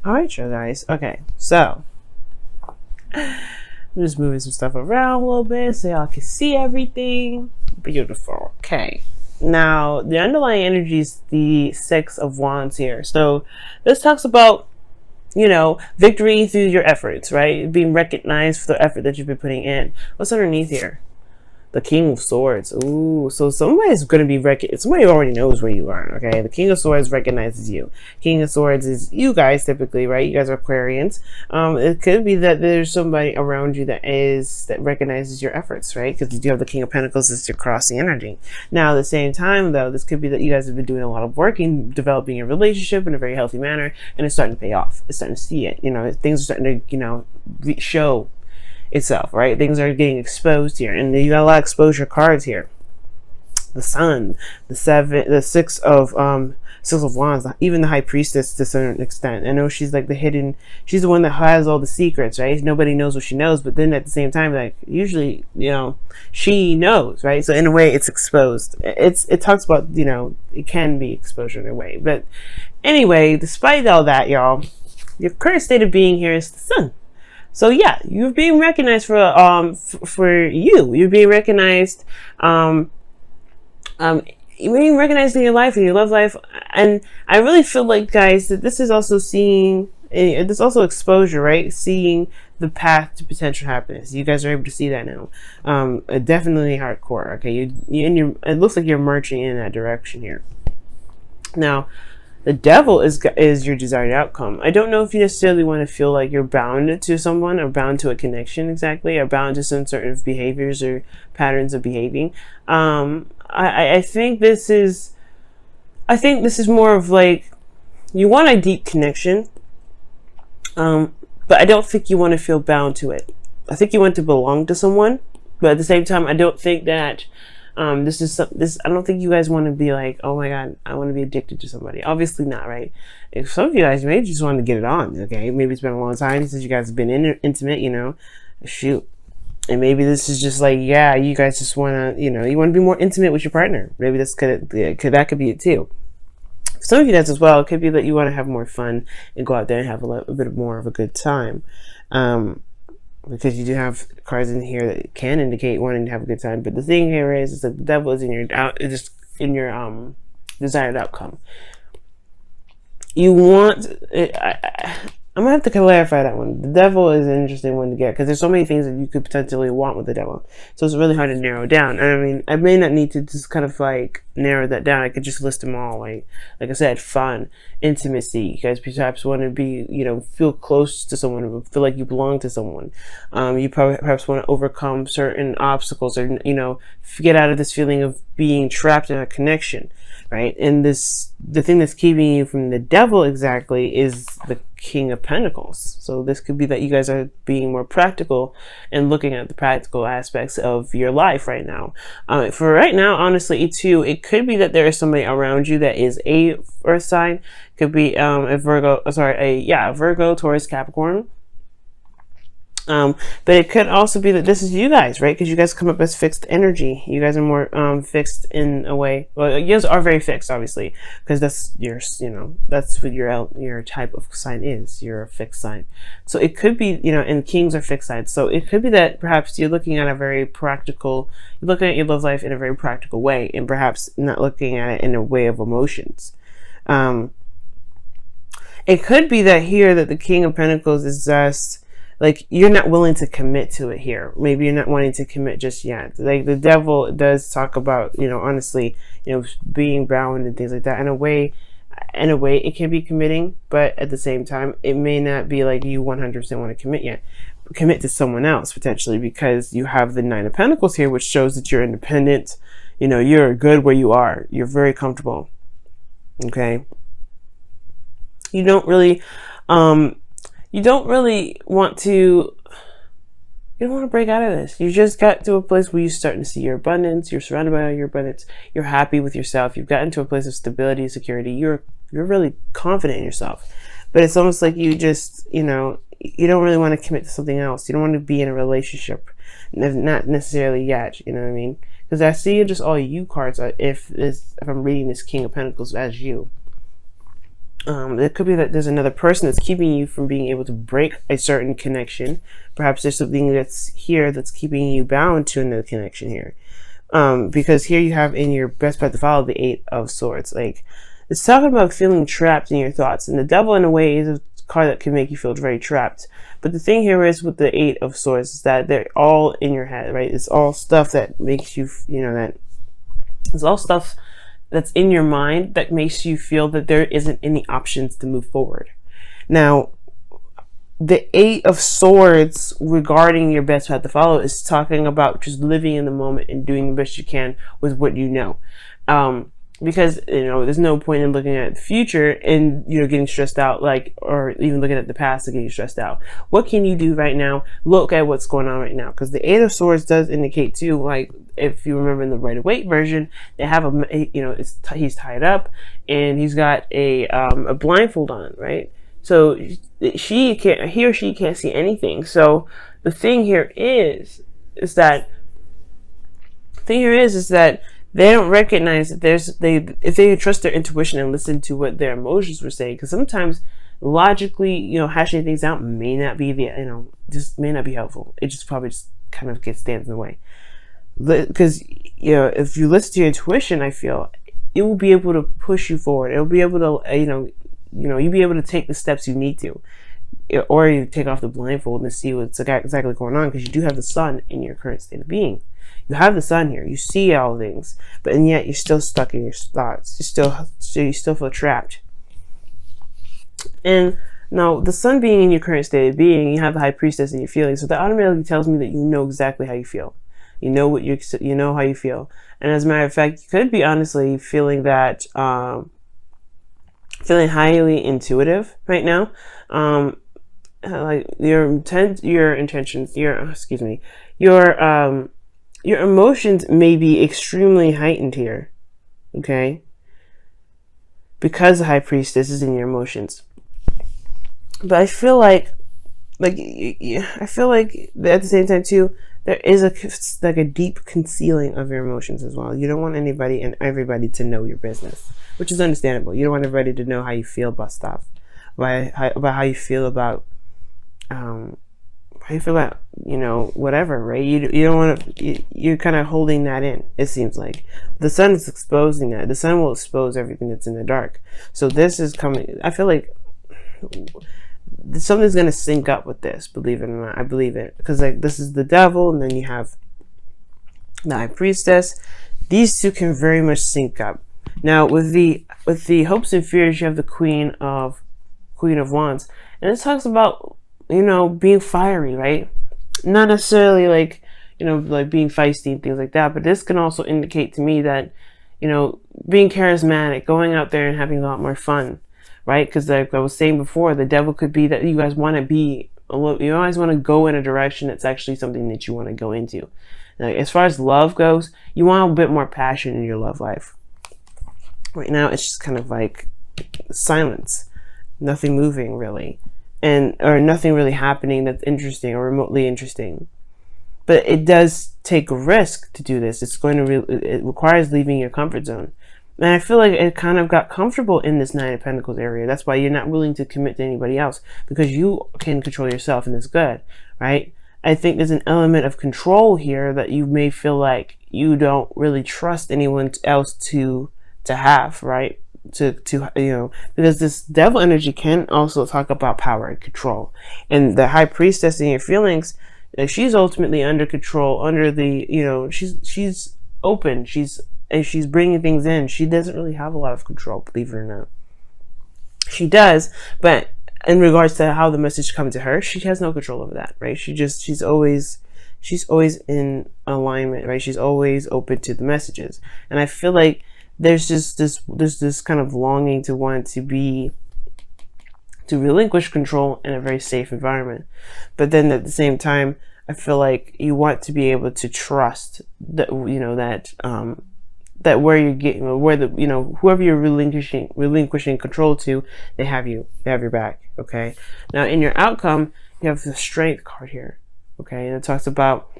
All right, you guys. Okay, so I'm just moving some stuff around a little bit so y'all can see everything. Beautiful. Okay. Now, the underlying energy is the Six of Wands here. So this talks about, you know, victory through your efforts, right? Being recognized for the effort that you've been putting in. What's underneath here? The King of Swords. Ooh, so somebody's going to be somebody already knows where you are, okay? The King of Swords recognizes you. King of Swords is you guys typically, right? You guys are Aquarians. It could be that there's somebody around you that recognizes your efforts, right? Because you do have the King of Pentacles as your crossing energy. Now, at the same time, though, this could be that you guys have been doing a lot of work in developing your relationship in a very healthy manner, and it's starting to pay off. It's starting to see it. You know, things are starting to, you know, show itself, right? Things are getting exposed here, and you got a lot of exposure cards here. The Sun, the Six of Wands, even the High Priestess to a certain extent. I know she's like she's the one that has all the secrets, right? Nobody knows what she knows, but then at the same time, like usually, you know, she knows, right? So in a way, it's exposed. It talks about, you know, it can be exposure in a way, but anyway, despite all that, y'all, your current state of being here is the Sun. So yeah, you're being recognized for you. You're being recognized, you're being recognized in your life, in your love life, and I really feel like, guys, that this is also there's also exposure, right? Seeing the path to potential happiness. You guys are able to see that now. Definitely hardcore. Okay, it looks like you're marching in that direction here. Now, the Devil is your desired outcome. I don't know if you necessarily want to feel like you're bound to someone or bound to a connection exactly, or bound to some sort of behaviors or patterns of behaving. I think this is more of like, you want a deep connection, but I don't think you want to feel bound to it. I think you want to belong to someone, but at the same time, I don't think that I don't think you guys want to be like, oh my God, I want to be addicted to somebody. Obviously not, right? If some of you guys maybe just want to get it on, okay? Maybe it's been a long time since you guys have been intimate, you know, shoot. And maybe this is just like, yeah, you guys just want to, you know, you want to be more intimate with your partner. Maybe that could be it too. For some of you guys as well, it could be that you want to have more fun and go out there and have a bit more of a good time. Because you do have cards in here that can indicate wanting to have a good time, but the thing here is that the Devil is in your desired outcome. You want it, I'm gonna have to clarify that one. The Devil is an interesting one to get because there's so many things that you could potentially want with the Devil, so it's really hard to narrow down. And I mean, I may not need to just kind of like narrow that down. I could just list them all, like I said, fun, intimacy. You guys perhaps want to be, you know, feel close to someone, feel like you belong to someone. You perhaps want to overcome certain obstacles, or, you know, get out of this feeling of being trapped in a connection, right? And the thing that's keeping you from the Devil exactly is the King of Pentacles. So this could be that you guys are being more practical and looking at the practical aspects of your life right now. For right now, honestly, too, it could be that there is somebody around you that is a Earth sign. Could be a Virgo, Taurus, Capricorn. But it could also be that this is you guys, right? Because you guys come up as fixed energy. You guys are more fixed in a way. Well, you guys are very fixed, obviously, because that's your, you know, that's what your type of sign is. You're a fixed sign. So it could be, you know, and kings are fixed signs. So it could be that perhaps you're looking at you're looking at your love life in a very practical way, and perhaps not looking at it in a way of emotions. It could be that here that the King of Pentacles is just like, you're not willing to commit to it here. Maybe you're not wanting to commit just yet. Like the Devil does talk about, you know, honestly, you know, being bound and things like that. In a way, it can be committing, but at the same time, it may not be like you 100% want to commit yet. Commit to someone else potentially, because you have the Nine of Pentacles here, which shows that you're independent. You know, you're good where you are. You're very comfortable. Okay. You don't really want to break out of this. You just got to a place where you're starting to see your abundance. You're surrounded by your abundance. You're happy with yourself. You've gotten to a place of stability, security. You're really confident in yourself. But it's almost like you just, you know, you don't really want to commit to something else. You don't want to be in a relationship. Not necessarily yet, you know what I mean? Because I see just all you cards, if I'm reading this King of Pentacles as you. It could be that there's another person that's keeping you from being able to break a certain connection. Perhaps there's something that's here that's keeping you bound to another connection here. Because here you have in your best path to follow the Eight of Swords. Like, it's talking about feeling trapped in your thoughts. And the Devil, in a way, is a card that can make you feel very trapped. But the thing here is with the Eight of Swords is that they're all in your head, right? It's all stuff that makes you, that it's all stuff that's in your mind that makes you feel that there isn't any options to move forward. Now, the Eight of Swords regarding your best path to follow is talking about just living in the moment and doing the best you can with what you know. Because, there's no point in looking at the future and, getting stressed out, or even looking at the past and getting stressed out. What can you do right now? Look at what's going on right now. Because the Eight of Swords does indicate too, like, if you remember in the Rider-Waite version, they have he's tied up and he's got a blindfold on, right? So he or she can't see anything. So the thing here is that they don't recognize that if they trust their intuition and listen to what their emotions were saying, because sometimes logically, hashing things out may not be just may not be helpful. It just probably just kind of stands in the way. Because, if you listen to your intuition, I feel it will be able to push you forward. It will be able to, you'll be able to take the steps you need to, or you take off the blindfold and see what's exactly going on, because you do have the sun in your current state of being. You have the sun here. You see all things, and yet you're still stuck in your thoughts. You still feel trapped. And now, the sun being in your current state of being, you have the High Priestess in your feelings. So that automatically tells me that you know exactly how you feel. You know how you feel. And as a matter of fact, you could be honestly feeling that, feeling highly intuitive right now. Like your intentions, your emotions may be extremely heightened here, okay? Because the High Priestess is in your emotions. But I feel like at the same time too, there is a deep concealing of your emotions as well. You don't want anybody and everybody to know your business, which is understandable. You don't want everybody to know how you feel about stuff, about how you feel about whatever, right? You don't want to, you're kind of holding that in, it seems like. The sun is exposing that. The sun will expose everything that's in the dark. So this is coming, I feel like something's going to sync up with this, believe it or not. I believe it. Because this is the Devil, and then you have the High Priestess. These two can very much sync up. Now, with the hopes and fears, you have the Queen of Wands. And it talks about, being fiery, right? Not necessarily like being feisty and things like that, but this can also indicate to me that, being charismatic, going out there and having a lot more fun, right? Because like I was saying before, the Devil could be that you guys want to be, you always want to go in a direction that's actually something that you want to go into. Like, as far as love goes, you want a bit more passion in your love life. Right now, it's just kind of like silence, nothing moving really. Or nothing really happening that's interesting or remotely interesting. But it does take a risk to do this. It requires leaving your comfort zone. And I feel like it kind of got comfortable in this Nine of Pentacles area. That's why you're not willing to commit to anybody else, because you can control yourself, and it's good, right? I think there's an element of control here that you may feel like you don't really trust anyone else to have, right? Because this Devil energy can also talk about power and control. And the High Priestess in your feelings, she's ultimately under control, under the, she's open, she's bringing things in. She doesn't really have a lot of control, believe it or not. She does, but in regards to how the message comes to her, she has no control over that, right? She's always in alignment, right? She's always open to the messages. And I feel like there's this kind of longing to want to relinquish control in a very safe environment. But then at the same time, I feel like you want to be able to trust that, that where you're getting, whoever you're relinquishing control to, they have your back. Okay. Now in your outcome, you have the Strength card here. Okay. And it talks about,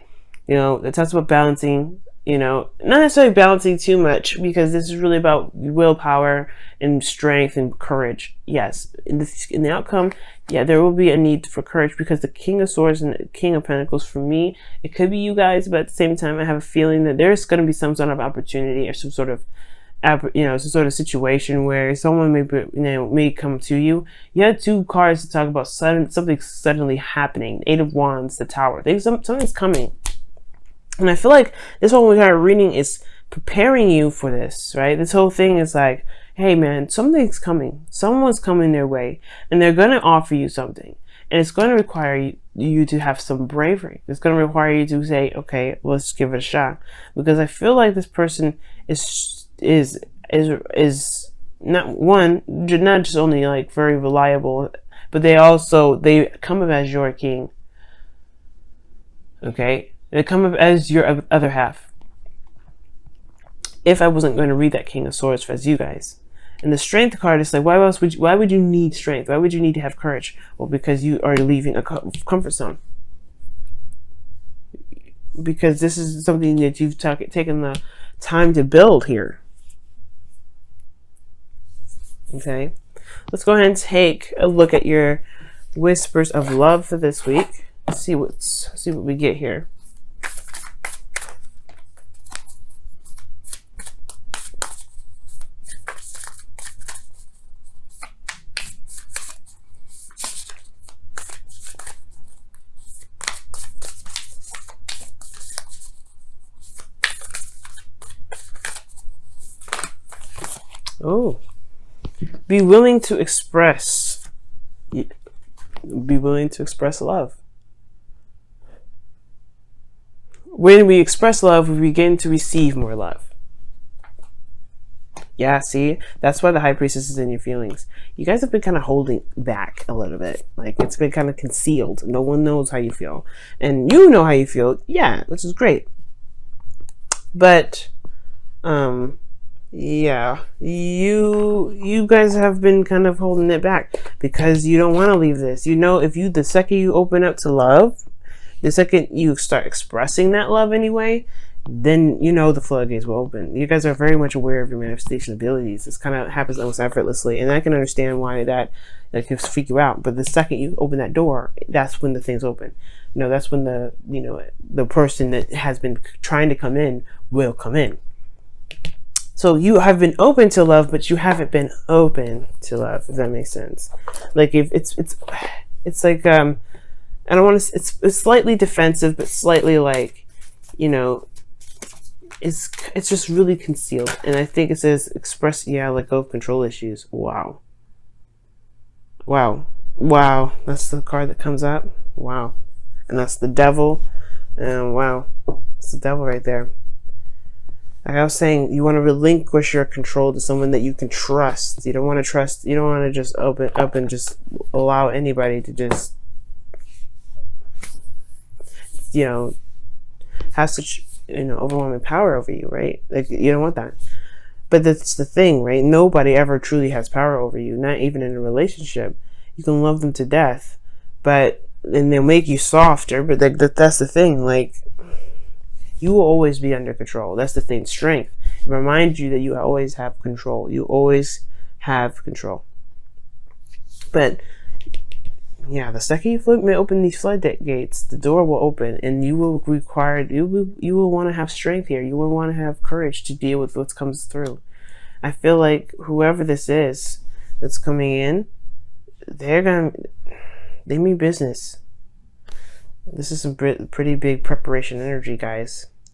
balancing You know, not necessarily balancing too much, because this is really about willpower and strength and courage. Yes, in the outcome, yeah, there will be a need for courage, because the King of Swords and the King of Pentacles, for me, it could be you guys, but at the same time, I have a feeling that there's going to be some sort of opportunity or some sort of, you know, some sort of situation where someone may come to you. You had 2 cards to talk about something suddenly happening. 8 of Wands, the Tower. Something's coming. And I feel like this whole entire reading is preparing you for this, right? This whole thing is like, hey man, something's coming. Someone's coming their way, and they're going to offer you something. And it's going to require you to have some bravery. It's going to require you to say, okay, let's give it a shot. Because I feel like this person is not just only like very reliable, but they come up as your king. Okay? They come up as your other half. If I wasn't going to read that King of Swords as you guys. And the Strength card is like, why would you need strength? Why would you need to have courage? Well, because you are leaving a comfort zone. Because this is something that you've taken the time to build here. Okay, let's go ahead and take a look at your whispers of love for this week. See what we get here. Oh, be willing to express. Be willing to express love. When we express love, we begin to receive more love. Yeah, see? That's why the High Priestess is in your feelings. You guys have been kind of holding back a little bit. Like, it's been kind of concealed. No one knows how you feel. And you know how you feel. Yeah, which is great. But, yeah, you guys have been kind of holding it back because you don't want to leave this. You know, the second you open up to love, the second you start expressing that love anyway, then you know the floodgates will open. You guys are very much aware of your manifestation abilities. This kind of happens almost effortlessly, and I can understand why that can freak you out. But the second you open that door, that's when the things open. You know, that's when the person that has been trying to come in will come in. So you have been open to love, but you haven't been open to love, if that makes sense. Like, if it's like, I don't want to, it's slightly defensive, but slightly like, you know, it's just really concealed. And I think it says express, let go of control issues. Wow. That's the card that comes up. Wow. And that's the devil. And wow, it's the devil right there. Like I was saying, you want to relinquish your control to someone that you can trust. You don't want to just open up and just allow anybody to just, have such, overwhelming power over you, right? Like, you don't want that. But that's the thing, right? Nobody ever truly has power over you, not even in a relationship. You can love them to death, and they'll make you softer, but that's the thing, like, you will always be under control. That's the thing. Strength. It reminds you that you always have control. You always have control. But yeah, the second you open these floodgates, the door will open, and you will want to have strength here. You will want to have courage to deal with what comes through. I feel like whoever this is that's coming in, they mean business. This is some pretty big preparation energy, guys.